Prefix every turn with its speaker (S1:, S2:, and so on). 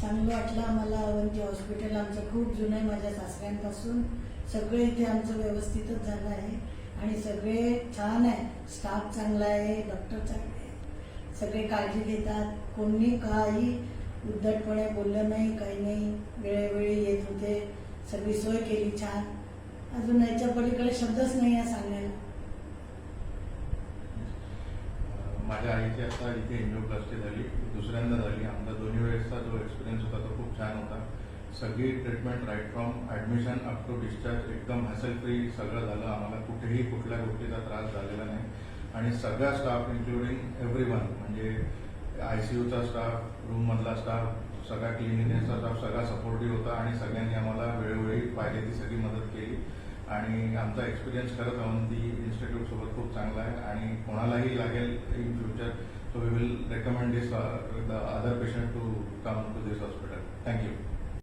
S1: चांगलं वाटलं आम्हाला. अवंती हॉस्पिटल आमचं खूप जुनं आहे, माझ्या सासऱ्यांपासून. सगळं इथे आमचं व्यवस्थितच झालं आहे आणि सगळे छान आहे. स्टाफ चांगला आहे, डॉक्टर चांगले आहे, सगळे काळजी घेतात. कोणी काही उद्धटपणे बोललं नाही, काही नाही. वेळोवेळी येत होते, सगळी सोय केली छान. अजून याच्या पलीकडे शब्दच नाही आहे सांगायला.
S2: माझ्या आईची आता इथे एंजिओप्लास्टी झाली, दुसऱ्यांदा झाली. आमचा दोन्ही वेळेसचा जो एक्सपिरियन्स होता तो खूप छान होता. सगळी treatment right from admission up to discharge एकदम हॅसल फ्री सगळं झालं. आम्हाला कुठेही कुठल्या गोष्टीचा त्रास झालेला नाही. आणि सगळा स्टाफ इन्क्लुडिंग एव्हरीवन, म्हणजे ICUचा स्टाफ, रूममधला स्टाफ, सगळा क्लिनिकचा स्टाफ सगळा सपोर्टिव्ह होता आणि सगळ्यांनी आम्हाला वेळोवेळी पाहिजे ती सगळी मदत केली. आणि आमचा एक्सपिरियन्स खरंच अवंती इन्स्टिट्यूटसोबत खूप चांगला आहे आणि कोणालाही लागेल in future, so we will recommend this the other patient to come to this hospital. Thank you.